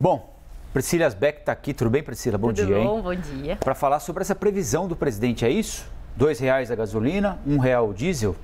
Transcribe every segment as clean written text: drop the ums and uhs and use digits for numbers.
Bom, Priscila Asbeck está aqui. Tudo bem, Priscila? Bom dia, hein? Tudo bom, bom dia. Para falar sobre essa previsão do presidente, é isso? R$2 a gasolina, R$1 o diesel?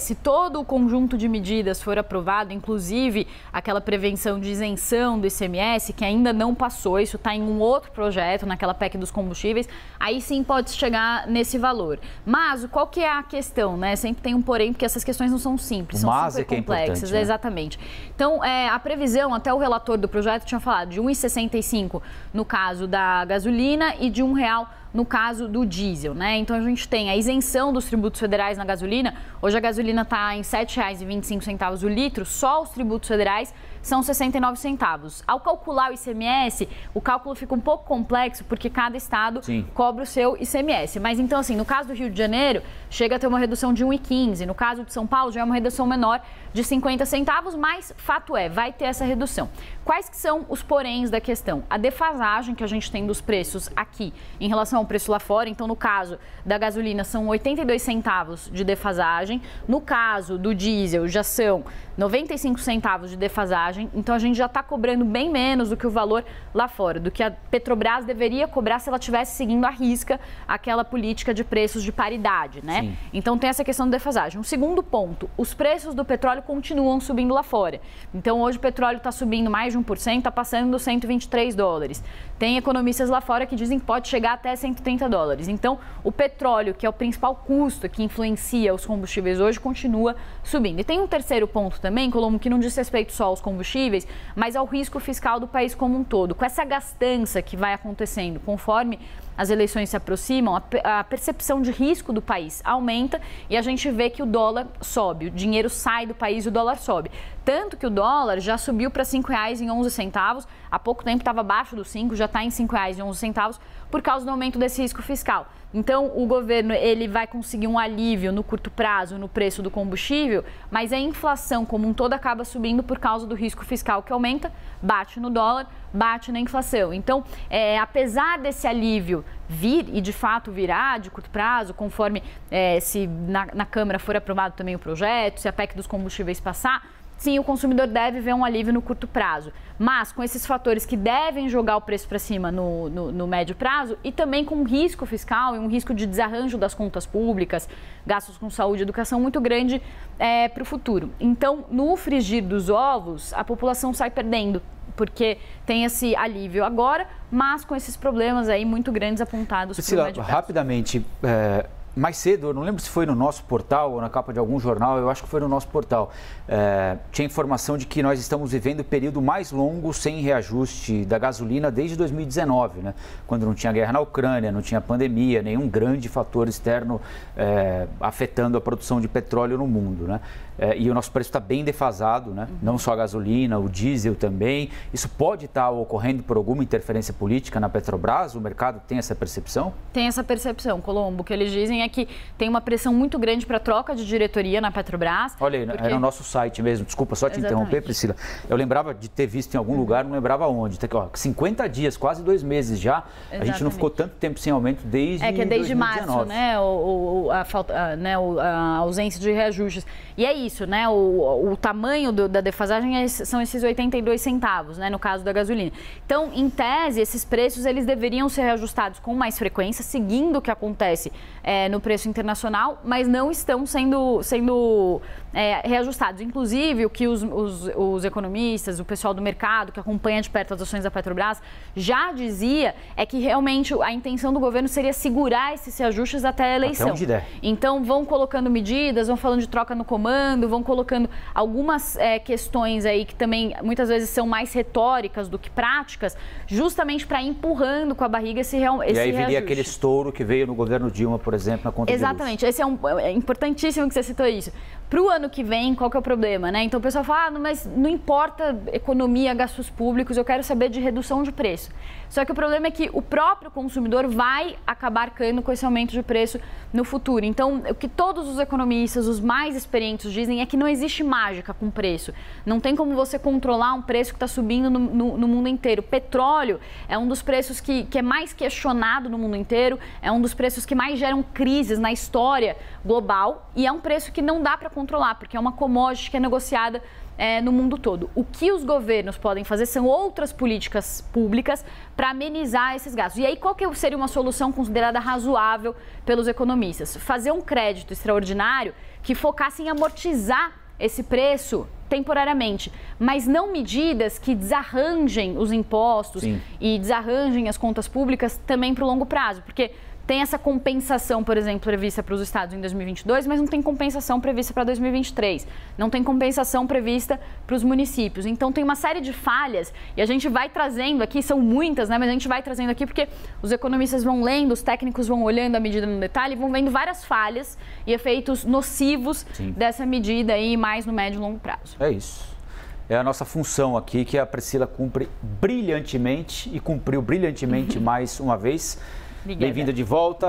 Se todo o conjunto de medidas for aprovado, inclusive aquela prevenção de isenção do ICMS, que ainda não passou, isso está em um outro projeto, naquela PEC dos combustíveis, aí sim pode chegar nesse valor. Mas qual que é a questão, né? Sempre tem um porém, porque essas questões não são simples, são super complexas. Né? Exatamente. Então, a previsão, até o relator do projeto tinha falado de R$1,65 no caso da gasolina e de R$1 no caso do diesel, né? Então a gente tem a isenção dos tributos federais na gasolina. Hoje a gasolina está em R$ 7,25 o litro, só os tributos federais são 69 centavos. Ao calcular o ICMS, o cálculo fica um pouco complexo porque cada estado cobra o seu ICMS. Mas então assim, no caso do Rio de Janeiro, chega a ter uma redução de 1,15. No caso de São Paulo, já é uma redução menor de 50 centavos, mas fato é, vai ter essa redução. Quais que são os poréns da questão? A defasagem que a gente tem dos preços aqui em relação ao preço lá fora. Então, no caso da gasolina, são 82 centavos de defasagem. No caso do diesel, já são 95 centavos de defasagem. Então, a gente já está cobrando bem menos do que o valor lá fora, do que a Petrobras deveria cobrar se ela estivesse seguindo à risca aquela política de preços de paridade, né? Sim. Então, tem essa questão da defasagem. Um segundo ponto, os preços do petróleo continuam subindo lá fora. Então, hoje o petróleo está subindo mais de 1%, está passando dos $123. Tem economistas lá fora que dizem que pode chegar até $130. Então, o petróleo, que é o principal custo que influencia os combustíveis hoje, continua subindo. E tem um terceiro ponto também, Colombo, que não diz respeito só aos combustíveis, mas ao risco fiscal do país como um todo. Com essa gastança que vai acontecendo conforme as eleições se aproximam, a percepção de risco do país aumenta e a gente vê que o dólar sobe, o dinheiro sai do país e o dólar sobe. Tanto que o dólar já subiu para R$ 5,11, há pouco tempo estava abaixo dos 5, já está em R$ 5,11 por causa do aumento desse risco fiscal. Então, o governo ele vai conseguir um alívio no curto prazo no preço do combustível, mas a inflação como um todo acaba subindo por causa do risco fiscal que aumenta, bate no dólar, bate na inflação. Então, apesar desse alívio vir e de fato virá de curto prazo, conforme se na Câmara for aprovado também o projeto, se a PEC dos combustíveis passar, sim, o consumidor deve ver um alívio no curto prazo, mas com esses fatores que devem jogar o preço para cima no médio prazo e também com um risco fiscal e um risco de desarranjo das contas públicas, gastos com saúde e educação muito grande para o futuro. Então, no frigir dos ovos, a população sai perdendo, porque tem esse alívio agora, mas com esses problemas aí muito grandes apontados para o médio prazo. Rapidamente, mais cedo, eu não lembro se foi no nosso portal ou na capa de algum jornal, eu acho que foi no nosso portal, tinha informação de que nós estamos vivendo o período mais longo sem reajuste da gasolina desde 2019, né? Quando não tinha guerra na Ucrânia, não tinha pandemia, nenhum grande fator externo afetando a produção de petróleo no mundo, né? E o nosso preço está bem defasado, né? Não só a gasolina, o diesel também. Isso pode estar ocorrendo por alguma interferência política na Petrobras? O mercado tem essa percepção? Tem essa percepção, Colombo. O que eles dizem é que tem uma pressão muito grande para a troca de diretoria na Petrobras. Olha aí, porque... é no nosso site mesmo. Desculpa só te interromper, Priscila. Eu lembrava de ter visto em algum lugar, não lembrava onde. Tá aqui, ó, 50 dias, quase 2 meses já. Exatamente. A gente não ficou tanto tempo sem aumento desde 2019. Março, né? A ausência de reajustes. E é isso, né? O tamanho da defasagem são esses 82 centavos, né? No caso da gasolina. Então, em tese, esses preços eles deveriam ser reajustados com mais frequência, seguindo o que acontece no preço internacional, mas não estão sendo reajustados. Inclusive, o que os economistas, o pessoal do mercado que acompanha de perto as ações da Petrobras já dizia é que realmente a intenção do governo seria segurar esses reajustes até a eleição. Até onde der. Então, vão colocando medidas, vão falando de troca no comando, vão colocando algumas questões aí que também muitas vezes são mais retóricas do que práticas, justamente para ir empurrando com a barriga esse reajuste. E aí viria aquele estouro que veio no governo Dilma, por exemplo, na conta Exatamente, esse é importantíssimo que você citou isso. Para o ano que vem, qual que é o problema, né? Então o pessoal fala, mas não importa economia, gastos públicos, eu quero saber de redução de preço. Só que o problema é que o próprio consumidor vai acabar arcando com esse aumento de preço no futuro. Então, o que todos os economistas, os mais experientes dizem é que não existe mágica com preço. Não tem como você controlar um preço que está subindo no mundo inteiro. Petróleo é um dos preços que é mais questionado no mundo inteiro, é um dos preços que mais geram crises na história global e é um preço que não dá para controlar, porque é uma commodity que é negociada no mundo todo. O que os governos podem fazer são outras políticas públicas para amenizar esses gastos. E aí, qual que seria uma solução considerada razoável pelos economistas? Fazer um crédito extraordinário que focasse em amortizar esse preço temporariamente, mas não medidas que desarranjem os impostos e desarranjem as contas públicas também para o longo prazo, porque tem essa compensação, por exemplo, prevista para os estados em 2022, mas não tem compensação prevista para 2023. Não tem compensação prevista para os municípios. Então, tem uma série de falhas e a gente vai trazendo aqui, são muitas, né? Mas a gente vai trazendo aqui porque os economistas vão lendo, os técnicos vão olhando a medida no detalhe e vão vendo várias falhas e efeitos nocivos dessa medida aí, mais no médio e longo prazo. É isso. É a nossa função aqui, que a Priscila cumpre brilhantemente e cumpriu brilhantemente mais uma vez. Bem-vinda de volta.